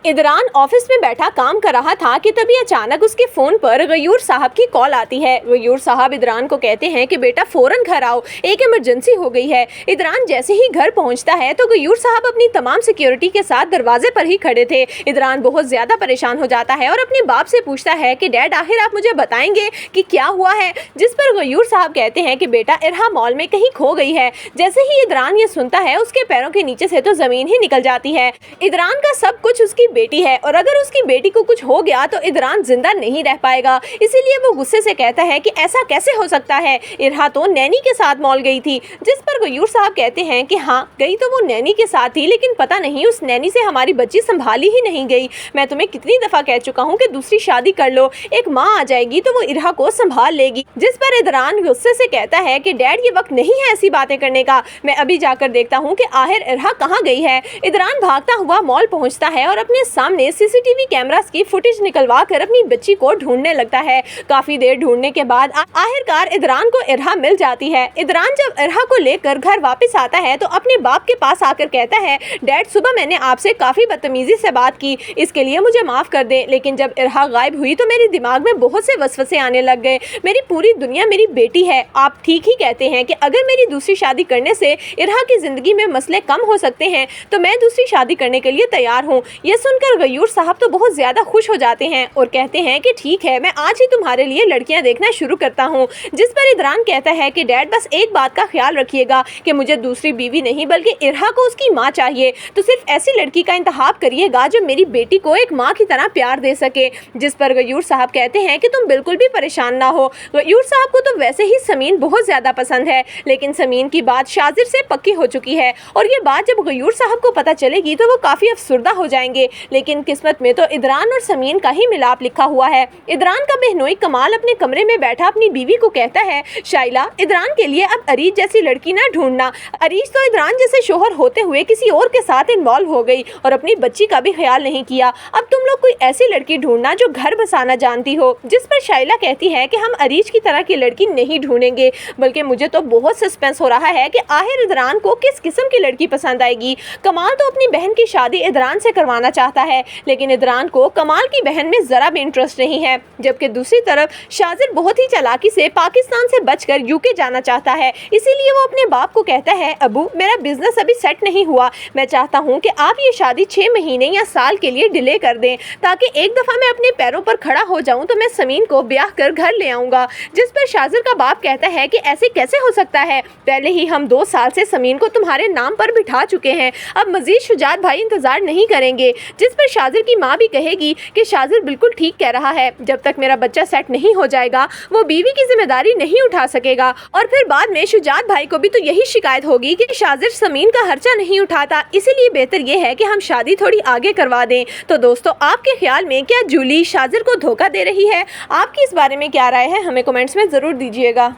इदरान office में बैठा काम कर रहा था कि तभी अचानक उसके फोन पर गयूर साहब की कॉल आती है। गयूर साहब इदरान को कहते हैं कि बेटा फौरन घर आओ, एक इमरजेंसी हो गई है। इदरान जैसे ही घर पहुंचता है तो गयूर साहब अपनी तमाम सिक्योरिटी के साथ दरवाजे पर ही खड़े थे। इदरान बहुत ज्यादा परेशान हो जाता है और अपने बाप से पूछता है कि डैड आखिर आप मुझे बताएंगे कि क्या हुआ है, जिस पर गयूर साहब कहते हैं कि बेटा इरहा मॉल में कहीं खो गई है। जैसे ही इदरान ये सुनता है उसके पैरों के नीचे से तो जमीन ही निकल जाती है। इदरान का सब कुछ उसकी बेटी है और अगर उसकी बेटी को कुछ हो गया तो इदरान जिंदा नहीं रह पाएगा, इसीलिए वो गुस्से से कहता है कि ऐसा कैसे हो सकता है, इरहा तो नैनी के साथ मॉल गई थी। जिस पर गयूर साहब कहते हैं कि हाँ गई तो वो नैनी के साथ थी, लेकिन पता नहीं उस नैनी से हमारी बच्ची संभाली ही नहीं गई। मैं तुम्हें कितनी दफा कह चुका हूँ कि दूसरी शादी कर लो, एक माँ आ जाएगी तो वो इरहा को संभाल लेगी। जिस पर इदरान गुस्से से कहता है कि डैड ये वक्त नहीं है ऐसी बातें करने का, मैं अभी जाकर देखता हूँ कि आखिर इरहा कहाँ गई है। इदरान भागता हुआ मॉल पहुँचता है और अपने सामने सीसीटीवी कैमरास की फुटेज निकलवा कर अपनी बच्ची को ढूंढने लगता है। काफी देर ढूंढने के बाद आखिरकार इदरान को इरहा मिल जाती है। इदरान जब इरहा को लेकर घर वापस आता है तो अपने बाप के पास आकर कहता है, डैड सुबह मैंने आपसे काफी बदतमीजी से बात की, इसके लिए मुझे माफ कर दें, लेकिन जब इरहा गायब हुई तो मेरे दिमाग में बहुत से वसवसे आने लग गए। मेरी पूरी दुनिया मेरी बेटी है। आप ठीक ही कहते हैं कि अगर मेरी दूसरी शादी करने से इरहा की जिंदगी में मसले कम हो सकते हैं तो मैं दूसरी शादी करने के लिए तैयार हूँ। यह सुनकर गयूर साहब तो बहुत ज्यादा खुश हो जाते हैं और कहते हैं कि ठीक है, मैं आज ही तुम्हारे लिए लड़कियां देखना शुरू करता हूँ। जिस पर इदरान कहता है कि डैड बस एक बात का ख्याल रखिएगा कि मुझे दूसरी बीवी नहीं बल्कि इरहा को उसकी माँ चाहिए, तो सिर्फ ऐसी लड़की का इंतखाब करिएगा जो मेरी बेटी को एक माँ की तरह प्यार दे सके। जिस पर गयूर साहब कहते हैं कि तुम बिल्कुल भी परेशान ना हो। गयूर साहब को तो वैसे ही समीन बहुत ज्यादा पसंद है, लेकिन समीन की बात शाजिर से पक्की हो चुकी है और ये बात जब गयूर साहब को पता चलेगी तो वो काफी अफसुर्दा हो जाएंगे। लेकिन किस्मत में तो इदरान और समीन का ही मिलाप लिखा हुआ है। इदरान का बहनोई कमाल अपने कमरे में बैठा अपनी बीवी को कहता है, शाइला इदरान के लिए अब अरीज जैसी लड़की ना ढूंढना। अरीज तो इदरान जैसे शोहर होते हुए किसी और के साथ इन्वॉल्व हो गई और अपनी बच्ची का भी ख्याल नहीं किया। अब तुम लोग कोई ऐसी लड़की ढूंढना जो घर बसाना जानती हो। जिस पर शाइला कहती है कि हम अरीज की तरह की लड़की नहीं ढूंढेंगे, बल्कि मुझे तो बहुत सस्पेंस हो रहा है कि आखिर इदरान को किस किस्म की लड़की पसंद आएगी। कमाल तो अपनी बहन की शादी इदरान से करवाना चाहता है, लेकिन इदरान को कमाल की बहन में जरा भी इंटरेस्ट नहीं है। जबकि दूसरी तरफ शाजिर बहुत ही चालाकी से पाकिस्तान से बचकर यूके जाना चाहता है, इसीलिए वो अपने बाप को कहता है, अबू मेरा बिजनेस अभी सेट नहीं हुआ, मैं चाहता हूँ कि आप ये शादी 6 महीने या साल के लिए डिले कर दें, ताकि एक दफा मैं अपने पैरों पर खड़ा हो जाऊँ तो मैं समीन को ब्याह कर घर ले आऊँगा। जिस पर शाजिर का बाप कहता है कि ऐसे कैसे हो सकता है, पहले ही हम 2 साल से समीन को तुम्हारे नाम पर बिठा चुके हैं, अब मजीद शुजात भाई इंतजार नहीं करेंगे। जिस पर शाजिर की माँ भी कहेगी कि शाजिर बिल्कुल ठीक कह रहा है, जब तक मेरा बच्चा सेट नहीं हो जाएगा वो बीवी की जिम्मेदारी नहीं उठा सकेगा। और फिर बाद में शुजात भाई को भी तो यही शिकायत होगी कि शाजिर समीन का खर्चा नहीं उठाता, इसीलिए बेहतर ये है कि हम शादी थोड़ी आगे करवा दें। तो दोस्तों आपके ख्याल में क्या जूली शाजिर को धोखा दे रही है? आपकी इस बारे में क्या राय है, हमें कमेंट्स में जरूर दीजिएगा।